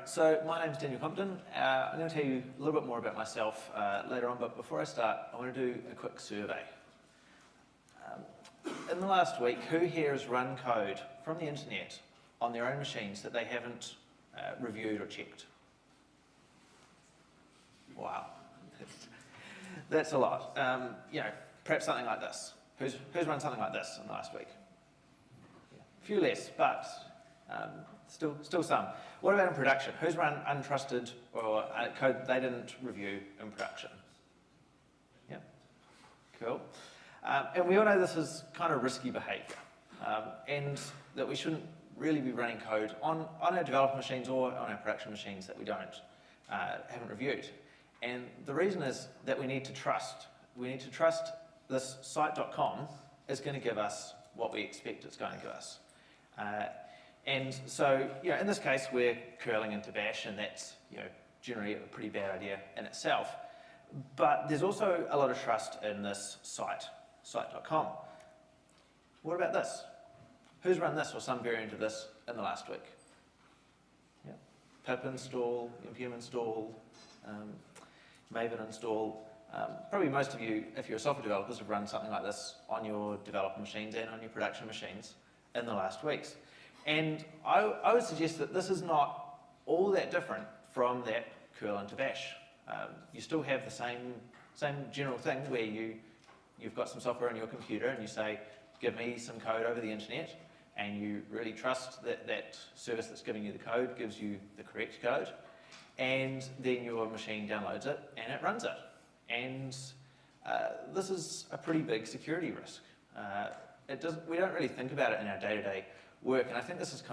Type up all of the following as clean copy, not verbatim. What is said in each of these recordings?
so my name's Daniel Compton. I'm going to tell you a little bit more about myself later on, but before I start, I want to do a quick survey. In the last week, who here has run code from the internet on their own machines that they haven't reviewed or checked? Wow, that's a lot. Perhaps something like this. Who's run something like this in the last week? Yeah. A few less, but still some. What about in production? Who's run untrusted or code they didn't review in production? Yeah, cool. And we all know this is kind of risky behaviour, and that we shouldn't really be running code on our developer machines or on our production machines that we haven't reviewed. And the reason is that we need to trust. We need to trust this site.com is going to give us what we expect it's going to give us. And so, in this case, we're curling into bash, and that's, generally a pretty bad idea in itself. But there's also a lot of trust in this site.com. What about this? Who's run this or some variant of this in the last week? Yeah. Pip install, npm install, Maven install. Probably most of you, if you're software developers, have run something like this on your developer machines and on your production machines in the last weeks. And I would suggest that this is not all that different from that curl into bash. You still have the same general thing where you've got some software on your computer and you say, give me some code over the internet, and you really trust that that service that's giving you the code gives you the correct code, and then your machine downloads it and it runs it. And this is a pretty big security risk. We don't really think about it in our day-to-day work, and I think this is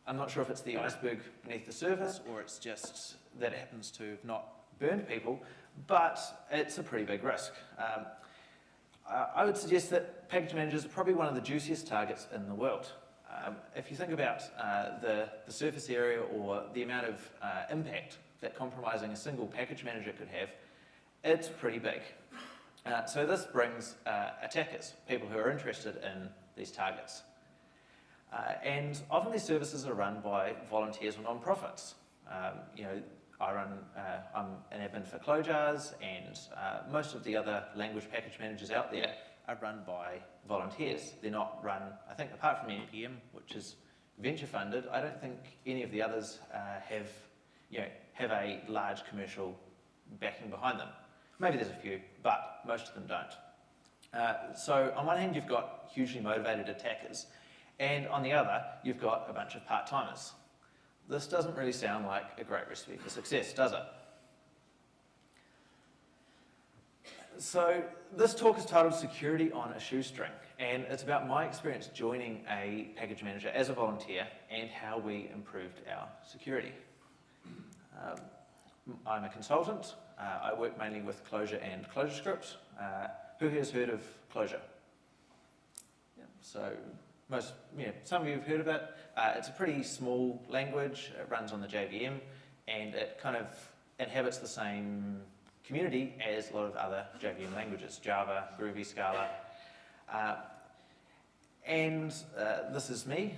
I'm not sure if it's the iceberg beneath the surface or it's just that it happens to have not burned people, but it's a pretty big risk. I would suggest that package managers are probably one of the juiciest targets in the world. If you think about the surface area or the amount of impact that compromising a single package manager could have, it's pretty big. So this brings attackers, people who are interested in these targets. And often these services are run by volunteers or non-profits. I'm an admin for Clojars, and most of the other language package managers out there are run by volunteers. They're not run, I think, apart from NPM, which is venture funded, I don't think any of the others have a large commercial backing behind them. Maybe there's a few, but most of them don't. So on one hand, you've got hugely motivated attackers, and on the other, you've got a bunch of part-timers. This doesn't really sound like a great recipe for success, does it? So this talk is titled Security on a Shoestring, and it's about my experience joining a package manager as a volunteer and how we improved our security. I'm a consultant. I work mainly with Clojure and ClojureScript. Who has heard of Clojure? Yeah, so some of you have heard of it. It's a pretty small language. It runs on the JVM, and it kind of inhabits the same community as a lot of other JVM languages, Java, Groovy, Scala. This is me.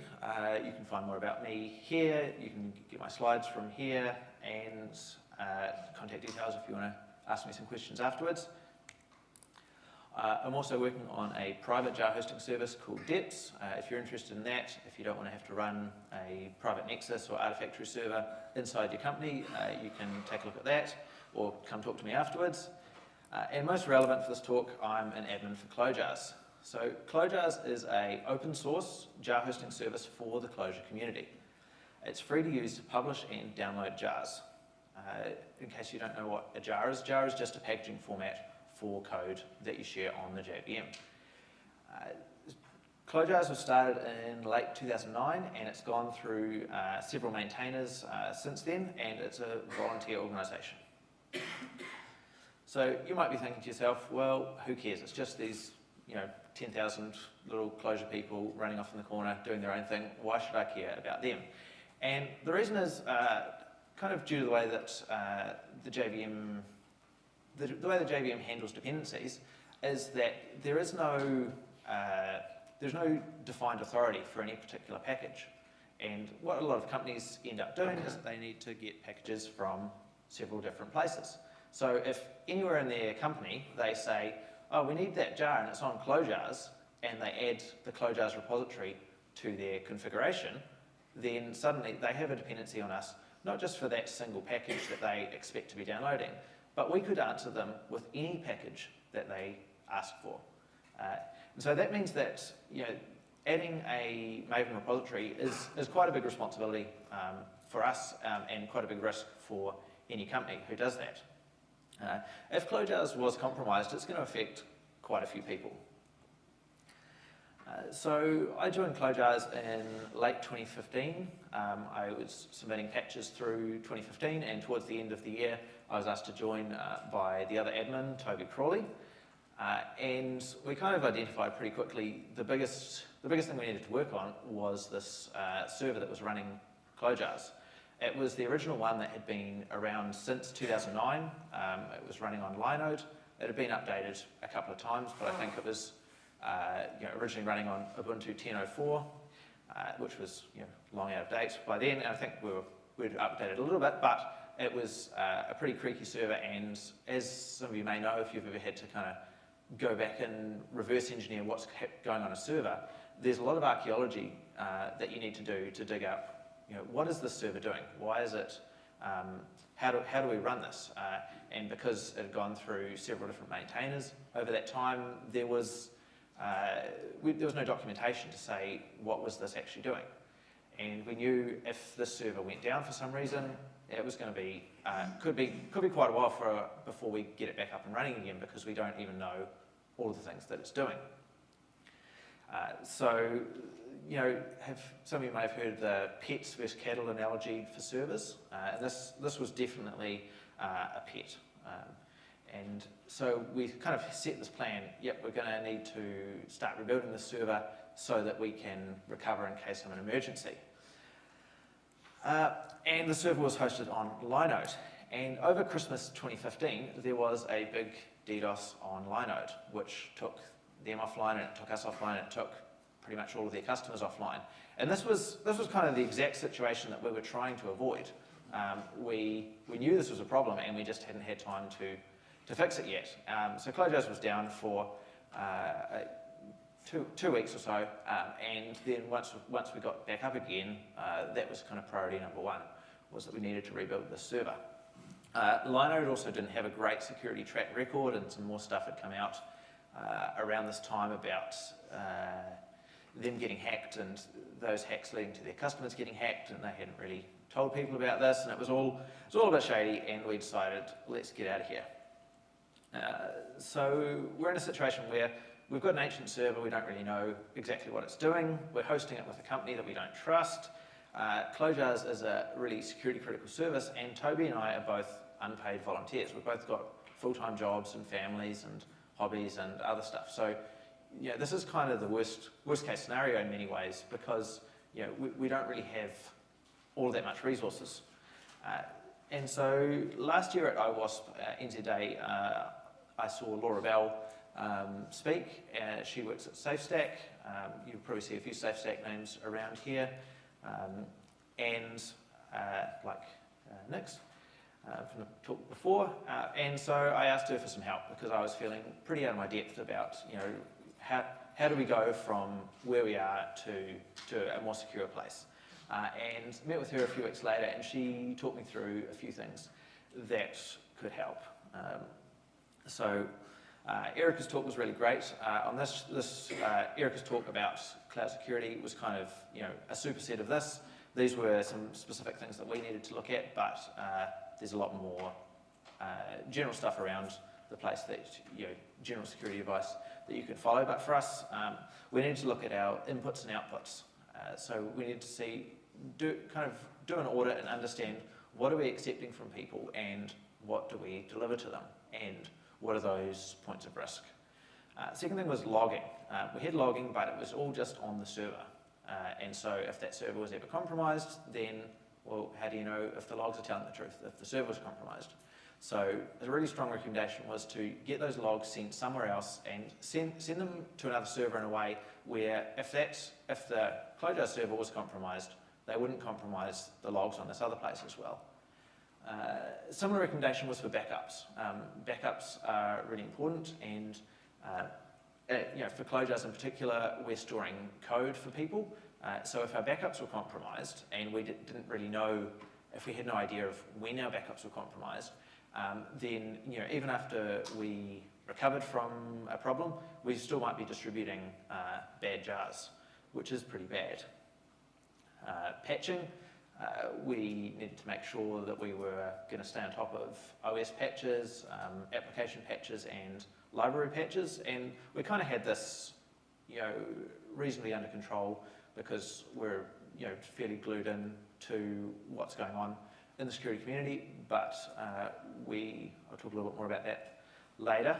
You can find more about me here. You can get my slides from here, and contact details if you want to ask me some questions afterwards. I'm also working on a private jar hosting service called Depths. If you're interested in that, if you don't want to have to run a private Nexus or Artifactory server inside your company, you can take a look at that or come talk to me afterwards. And most relevant for this talk, I'm an admin for Clojars. So Clojars is an open source jar hosting service for the Clojure community. It's free to use to publish and download jars. In case you don't know what a jar is just a packaging format for code that you share on the JVM. Clojars was started in late 2009, and it's gone through several maintainers since then, and it's a volunteer organisation. So you might be thinking to yourself, well, who cares? It's just these 10,000 little Clojure people running off in the corner doing their own thing. Why should I care about them? And the reason is kind of due to the way that the way the JVM handles dependencies is that there's no defined authority for any particular package. And what a lot of companies end up doing is that they need to get packages from several different places. So if anywhere in their company they say, oh, we need that jar and it's on Clojars, and they add the Clojars repository to their configuration, then suddenly they have a dependency on us, not just for that single package that they expect to be downloading, but we could answer them with any package that they ask for. And so that means that adding a Maven repository is quite a big responsibility for us and quite a big risk for any company who does that. If Clojars was compromised, it's going to affect quite a few people. So I joined Clojars in late 2015. I was submitting patches through 2015, and towards the end of the year, I was asked to join by the other admin, Toby Crawley. And we kind of identified pretty quickly the biggest thing we needed to work on was this server that was running Clojars. It was the original one that had been around since 2009. It was running on Linode. It had been updated a couple of times, but I think it was originally running on Ubuntu 10.04, which was long out of date by then. And I think we'd updated a little bit, but it was a pretty creaky server. And as some of you may know, if you've ever had to kind of go back and reverse engineer what's going on a server, there's a lot of archaeology that you need to do to dig up, what is this server doing? Why is it, how do we run this? And because it had gone through several different maintainers over that time, there was no documentation to say what was this actually doing. And we knew if this server went down for some reason, it was going to be, could be quite a while before we get it back up and running again, because we don't even know all of the things that it's doing. So, some of you may have heard the pets versus cattle analogy for servers. And this was definitely a pet. And so we kind of set this plan, we're going to need to start rebuilding the server so that we can recover in case of an emergency. And the server was hosted on Linode. And over Christmas 2015, there was a big DDoS on Linode, which took them offline, and it took us offline, and it took pretty much all of their customers offline. And this was kind of the exact situation that we were trying to avoid. We knew this was a problem, and we just hadn't had time to fix it yet. So Clojars was down for 2 weeks or so, and then once we got back up again, that was kind of priority number one, was that we needed to rebuild the server. Linode also didn't have a great security track record, and some more stuff had come out around this time about them getting hacked, and those hacks leading to their customers getting hacked, and they hadn't really told people about this, and it was all a bit shady, and we decided, let's get out of here. So we're in a situation where we've got an ancient server, we don't really know exactly what it's doing, we're hosting it with a company that we don't trust. Clojars is a really security critical service, and Toby and I are both unpaid volunteers. We've both got full-time jobs and families and hobbies and other stuff. So this is kind of the worst case scenario in many ways, because we don't really have all that much resources. And so last year at OWASP NZA, I saw Laura Bell speak. She works at SafeStack. You'll probably see a few SafeStack names around here. Like Nick's from the talk before. And so I asked her for some help, because I was feeling pretty out of my depth about, how do we go from where we are to a more secure place. And met with her a few weeks later, and she talked me through a few things that could help. Erica's talk was really great. On this Erica's talk about cloud security was kind of a superset of this. These were some specific things that we needed to look at, but there's a lot more general stuff around the place that general security advice that you can follow. But for us, we need to look at our inputs and outputs. So we need to do an audit and understand what are we accepting from people, and what do we deliver to them, and what are those points of risk. Second thing was logging. We had logging, but it was all just on the server. And so if that server was ever compromised, then, well, how do you know if the logs are telling the truth, if the server was compromised? So a really strong recommendation was to get those logs sent somewhere else, and send them to another server in a way where if the Clojars server was compromised, they wouldn't compromise the logs on this other place as well. Similar recommendation was for backups. Backups are really important, and for Clojars in particular, we're storing code for people. So if our backups were compromised, and we didn't really know, if we had no idea of when our backups were compromised, then even after we recovered from a problem, we still might be distributing bad jars, which is pretty bad. Patching, we needed to make sure that we were going to stay on top of OS patches, application patches, and library patches, and we kind of had this, reasonably under control because we're, fairly glued in to what's going on in the security community. But I'll talk a little bit more about that later.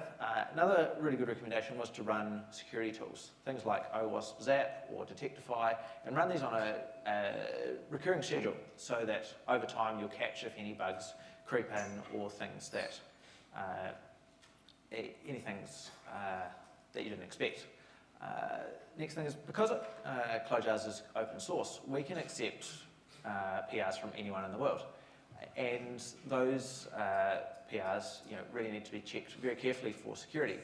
Another really good recommendation was to run security tools, things like OWASP Zap or Detectify, and run these on a recurring schedule so that over time you'll catch if any bugs creep in or things that anything's that you didn't expect. Next thing is, because Clojars is open source, we can accept PRs from anyone in the world, and those PRs really need to be checked very carefully for security.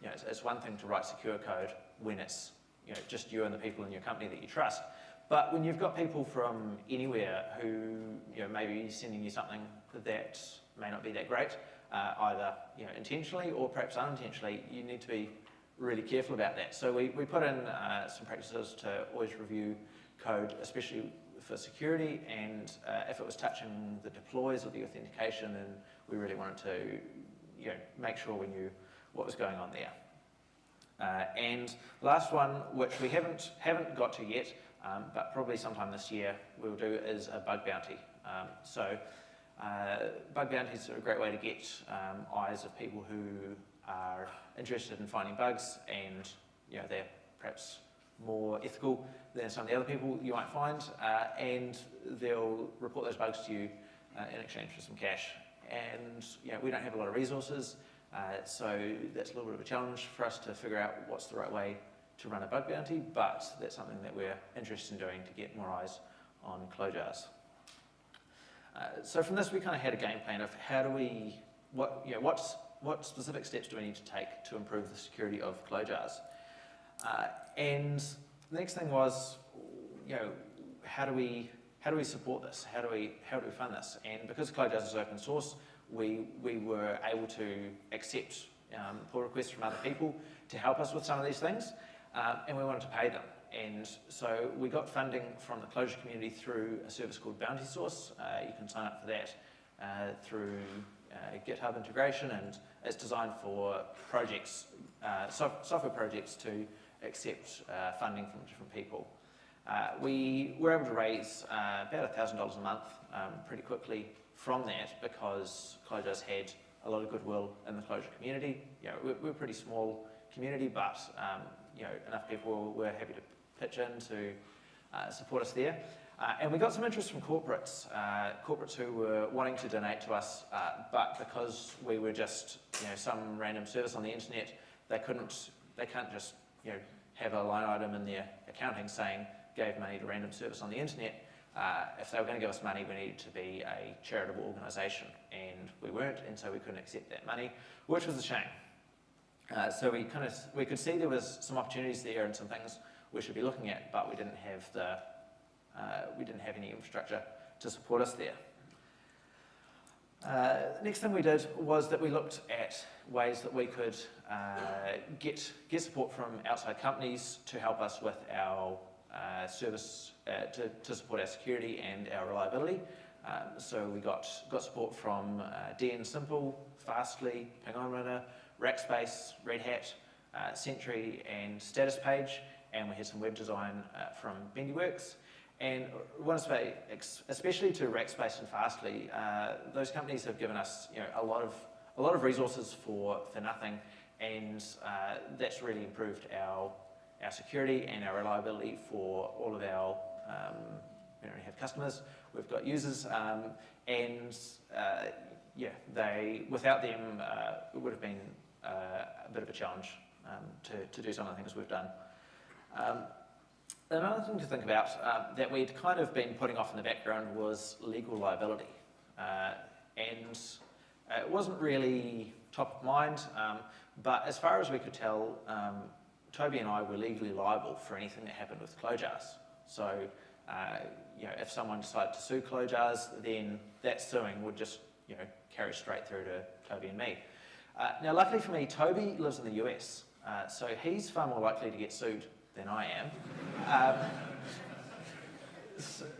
It's one thing to write secure code when it's just you and the people in your company that you trust, but when you've got people from anywhere who may be sending you something that may not be that great, either intentionally or perhaps unintentionally, you need to be really careful about that. So we put in some practices to always review code, especially for security, and if it was touching the deploys or the authentication, then we really wanted to make sure we knew what was going on there. And the last one, which we haven't got to yet, but probably sometime this year we'll do, is a bug bounty. Bug bounties are a great way to get eyes of people who are interested in finding bugs, and they're perhaps more ethical than some of the other people you might find, and they'll report those bugs to you in exchange for some cash. And we don't have a lot of resources, so that's a little bit of a challenge for us to figure out what's the right way to run a bug bounty, but that's something that we're interested in doing to get more eyes on Clojars. So from this, we kind of had a game plan of how do we, what specific steps do we need to take to improve the security of Clojars? And the next thing was, how do we support this? How do we fund this? And because Clojars is open source, we were able to accept pull requests from other people to help us with some of these things, and we wanted to pay them. And so we got funding from the Clojure community through a service called Bounty Source. You can sign up for that through GitHub integration, and it's designed for projects, software projects, to accept funding from different people. We were able to raise about $1,000 a month pretty quickly from that, because Clojars had a lot of goodwill in the Clojure community. We're a pretty small community, but enough people were happy to pitch in to support us there. And we got some interest from corporates, who were wanting to donate to us, but because we were just some random service on the internet, they can't just have a line item in their accounting saying gave money to random service on the internet. If they were going to give us money, we needed to be a charitable organisation, and we weren't, and so we couldn't accept that money, which was a shame. So we could see there was some opportunities there and some things we should be looking at, but we didn't have any infrastructure to support us there. Next thing we did was that we looked at ways that we could get support from outside companies to help us with our service, to support our security and our reliability. So we got support from Ansible, Fastly, Ping-On-Runner, Rackspace, Red Hat, Sentry, and Status Page, and we had some web design from BendyWorks. And I want to say, especially to Rackspace and Fastly, those companies have given us a lot of resources for nothing, and that's really improved our security and our reliability for all of our we don't have customers, we've got users, and without them it would have been a bit of a challenge to do some of the things we've done. Another thing to think about that we'd kind of been putting off in the background was legal liability. And it wasn't really top of mind, but as far as we could tell, Toby and I were legally liable for anything that happened with Clojars. So, if someone decided to sue Clojars, then that suing would just, carry straight through to Toby and me. Now, luckily for me, Toby lives in the US, so he's far more likely to get sued than I am.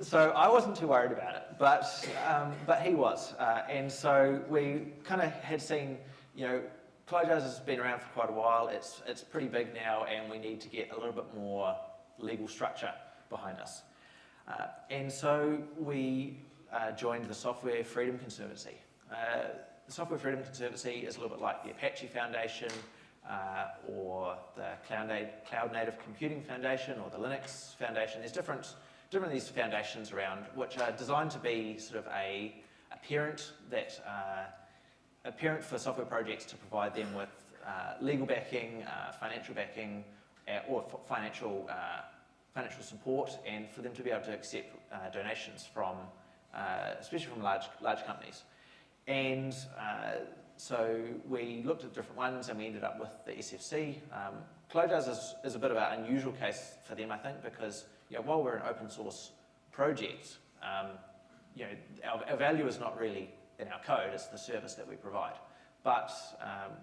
So I wasn't too worried about it, but he was, and so we kind of had seen, Clojars has been around for quite a while. It's pretty big now, and we need to get a little bit more legal structure behind us. And so we joined the Software Freedom Conservancy. The Software Freedom Conservancy is a little bit like the Apache Foundation, or the Cloud Native Computing Foundation, or the Linux Foundation. There's different of these foundations around, which are designed to be sort of a parent for software projects, to provide them with legal backing, financial backing, or financial support, and for them to be able to accept donations from, especially from large companies. And so we looked at different ones, and we ended up with the SFC. Clojars is a bit of an unusual case for them, I think, because while we're an open source project, our value is not really in our code; it's the service that we provide. But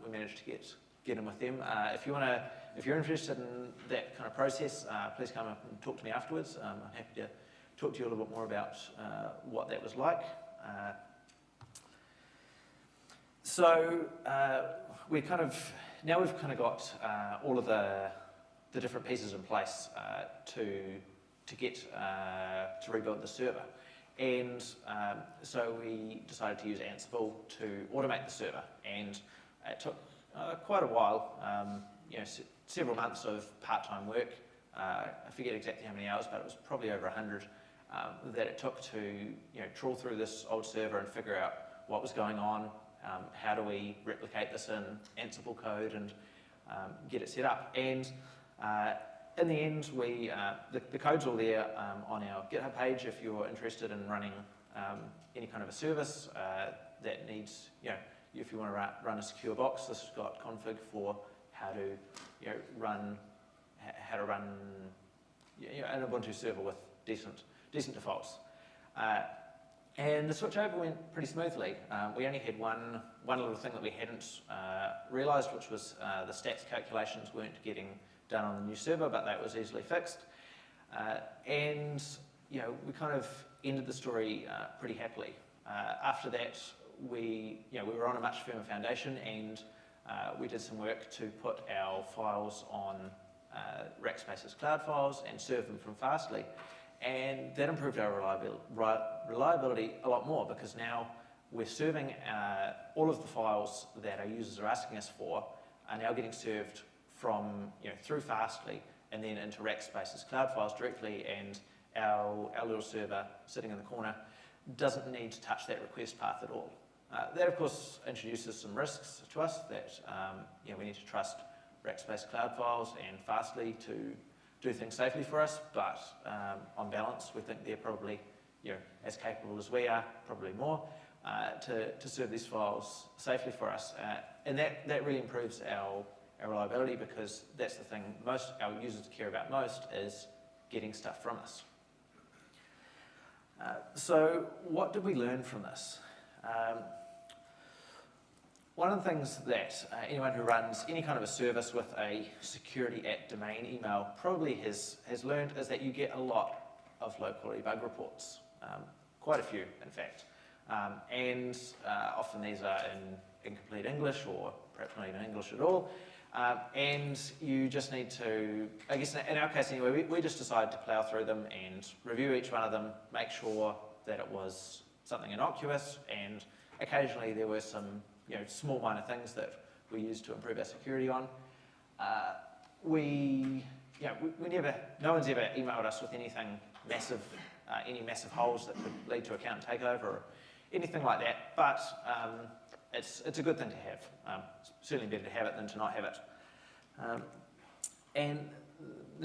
we managed to get in with them. If you're interested in that kind of process, please come up and talk to me afterwards. I'm happy to talk to you a little bit more about what that was like. So we've kind of got all of the different pieces in place to rebuild the server, and so we decided to use Ansible to automate the server, and it took quite a while, several months of part-time work. I forget exactly how many hours, but it was probably over 100 that it took to trawl through this old server and figure out what was going on. How do we replicate this in Ansible code and get it set up? And in the end, the code's all there on our GitHub page if you're interested in running any kind of a service that needs, if you want to run a secure box. This has got config for how to run an Ubuntu server with decent defaults. And the switchover went pretty smoothly. We only had one little thing that we hadn't realised, which was the stats calculations weren't getting done on the new server, but that was easily fixed. And we kind of ended the story pretty happily. After that, we were on a much firmer foundation, and we did some work to put our files on Rackspace's cloud files and serve them from Fastly. And that improved our reliability a lot more, because now we're serving all of the files that our users are asking us for are now getting served from through Fastly and then into Rackspace's cloud files directly, and our little server sitting in the corner doesn't need to touch that request path at all. That of course introduces some risks to us that we need to trust Rackspace cloud files and Fastly to do things safely for us, but on balance we think they're probably as capable as we are, probably more, to serve these files safely for us. And that really improves our reliability, because that's the thing most our users care about most, is getting stuff from us. So what did we learn from this? One of the things that anyone who runs any kind of a service with a security at domain email probably has learned is that you get a lot of low-quality bug reports, quite a few in fact, and often these are in incomplete English, or perhaps not even English at all, and you just need to, I guess in our case anyway, we just decided to plough through them and review each one of them, make sure that it was something innocuous, and occasionally there were some small minor things that we used to improve our security on. No one's ever emailed us with anything massive, any massive holes that could lead to account takeover or anything like that, but it's a good thing to have. It's certainly better to have it than to not have it. And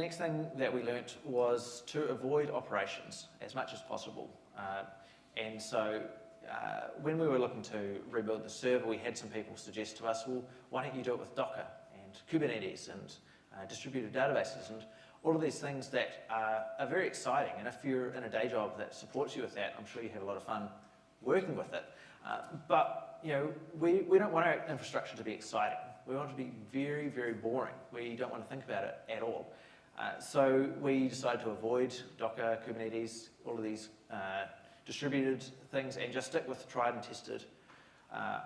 next thing that we learnt was to avoid operations as much as possible. And so when we were looking to rebuild the server, we had some people suggest to us, well, why don't you do it with Docker and Kubernetes and distributed databases and all of these things that are very exciting. And if you're in a day job that supports you with that, I'm sure you have a lot of fun working with it. But you know, we don't want our infrastructure to be exciting. We want it to be very, very boring. We don't want to think about it at all. So we decided to avoid Docker, Kubernetes, all of these distributed things, and just stick with tried and tested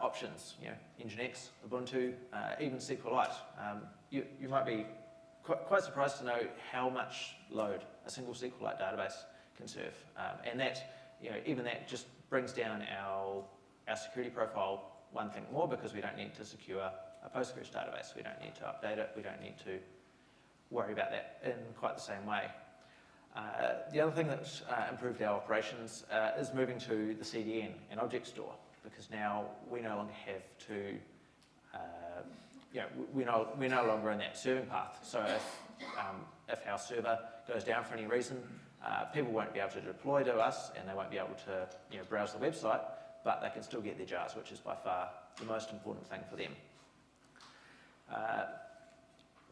options. You know, Nginx, Ubuntu, even SQLite. You might be quite surprised to know how much load a single SQLite database can serve, and that, you know, even that just brings down our security profile one thing more, because we don't need to secure a Postgres database. We don't need to update it. We don't need to worry about that in quite the same way. The other thing that improved our operations is moving to the CDN and object store, because now we no longer have to, you know, we're no longer in that serving path. So if our server goes down for any reason, people won't be able to deploy to us, and they won't be able to, you know, browse the website, but they can still get their jars, which is by far the most important thing for them.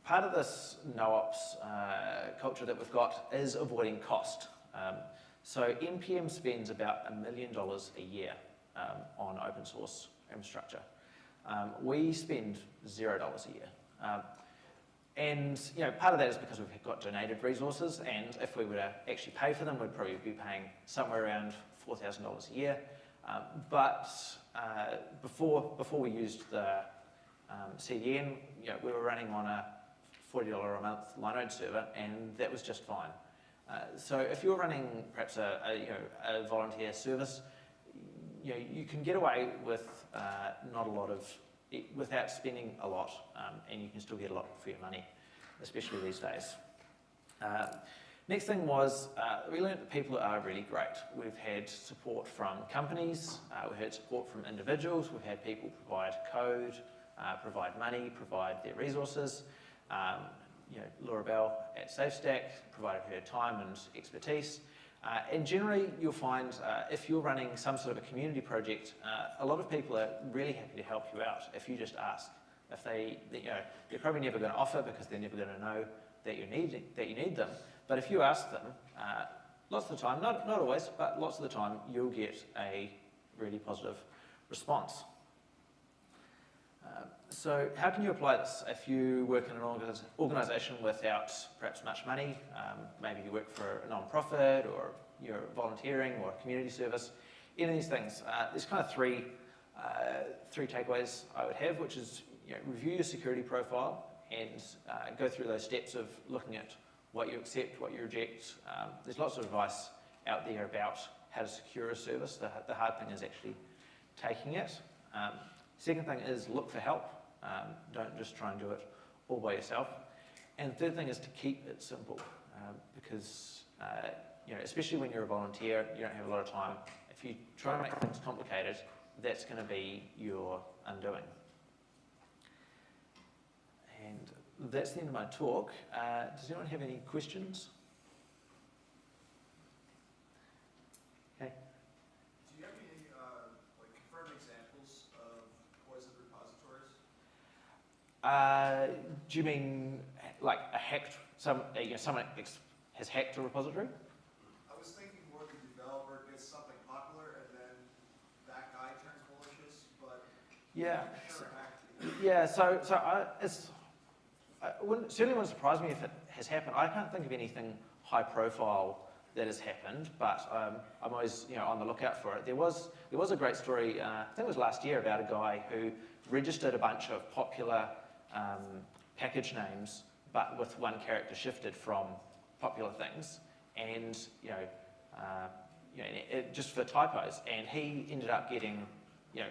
Part of this no-ops culture that we've got is avoiding cost. So NPM spends about $1 million a year on open source infrastructure. We spend $0 a year. And you know, part of that is because we've got donated resources, and if we were to actually pay for them, we'd probably be paying somewhere around $4,000 a year. But before we used the CDN, you know, we were running on a $40 a month Linode server, and that was just fine. So if you're running perhaps a volunteer service, you know, you can get away with not a lot of, without spending a lot, and you can still get a lot for your money, especially these days. Next thing was, we learned that people are really great. We've had support from companies, we've had support from individuals, we've had people provide code, provide money, provide their resources. You know, Laura Bell at SafeStack provided her time and expertise. And generally, you'll find if you're running some sort of a community project, a lot of people are really happy to help you out if you just ask. If you know, they're probably never going to offer because they're never going to know that you need them. But if you ask them, lots of the time, not always, but lots of the time, you'll get a really positive response. So how can you apply this if you work in an organisation without perhaps much money? Maybe you work for a non-profit, or you're volunteering, or a community service. Any of these things. There's kind of three takeaways I would have, which is, you know, review your security profile and go through those steps of looking at what you accept, what you reject. There's lots of advice out there about how to secure a service. The hard thing is actually taking it. Second thing is look for help. Don't just try and do it all by yourself. And the third thing is to keep it simple, because you know, especially when you're a volunteer, you don't have a lot of time. If you try to make things complicated, that's going to be your undoing. And that's the end of my talk. Does anyone have any questions? Okay. Do you have any like confirmed examples of poison repositories? Do you mean like a hacked? Someone has hacked a repository? I was thinking more the developer gets something popular and then that guy turns malicious, but Yeah. sure Yeah. So certainly wouldn't surprise me if it has happened. I can't think of anything high profile that has happened, but I'm always, you know, on the lookout for it. There was a great story, I think it was last year, about a guy who registered a bunch of popular package names, but with one character shifted from popular things, and just for typos. And he ended up getting, you know,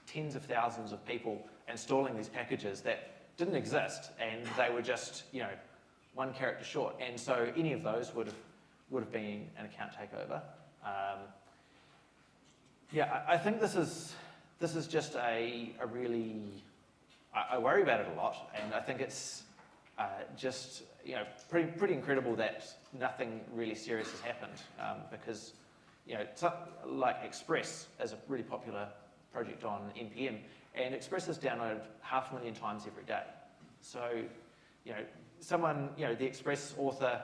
tens of thousands of people installing these packages that didn't exist, and they were just, you know, one character short. And so any of those would have been an account takeover. Yeah, I think this is just a really, I worry about it a lot, and I think it's just, pretty incredible that nothing really serious has happened, because, like Express is a really popular project on NPM, and Express is downloaded 500,000 times every day. So, someone, the Express author,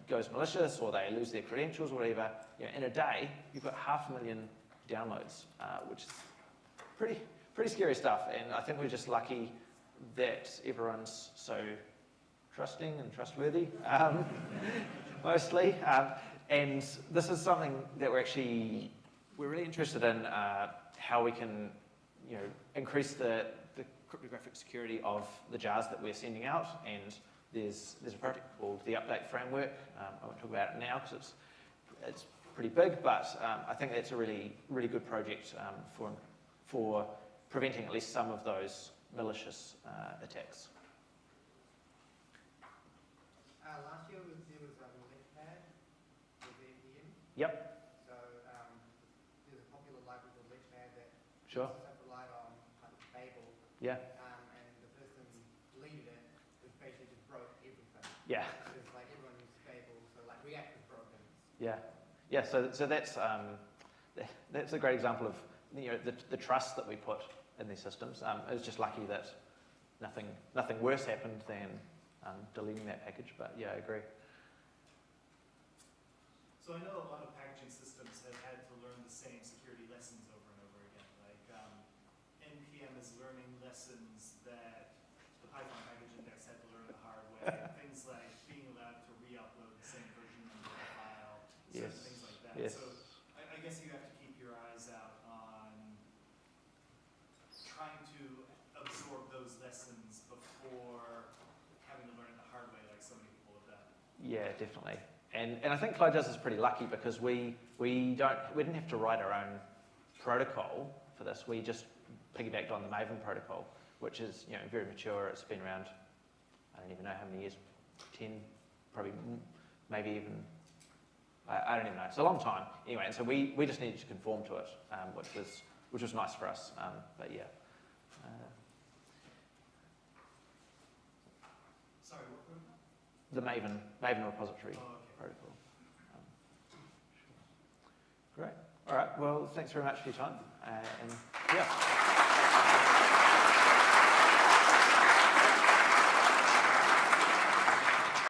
goes malicious, or they lose their credentials or whatever, in a day, you've got 500,000 downloads, which is pretty scary stuff. And I think we're just lucky that everyone's so trusting and trustworthy, mostly. And this is something that we're really interested in, how we can, increase the cryptographic security of the jars that we're sending out. And there's a project called the Update Framework. I won't talk about it now because it's pretty big, but I think that's a really good project for preventing at least some of those malicious attacks. Last year there was a Letpad with NPM. Yep. So there's a popular library called Letpad that Sure. relied on Babel. Yeah. And the person who leaded it was basically just broke everything. Yeah. Because like everyone used Babel, so like React was broken. Yeah. Yeah. So that's a great example of the trust that we put in these systems. It was just lucky that nothing worse happened than deleting that package. But yeah, I agree. So I know a lot of packaging systems have had to learn the same security lessons over and over again. Like NPM is learning lessons that the Python package index had to learn the hard way. Things like being allowed to re-upload the same version of the file, certain things like that. Yes. So I guess you have to keep your eyes out on trying to absorb those lessons before having to learn it the hard way, like so many people have done. Yeah, definitely. And I think CloudJazz is pretty lucky because we didn't have to write our own protocol for this. We just piggybacked on the Maven protocol, which is very mature. It's been around, I don't even know how many years, 10, probably maybe even, I don't even know. It's a long time. Anyway, and so we just needed to conform to it, which was nice for us. But yeah. Sorry, what protocol? The Maven repository. Oh, okay. Protocol. Great. All right. Well, thanks very much for your time. And yeah.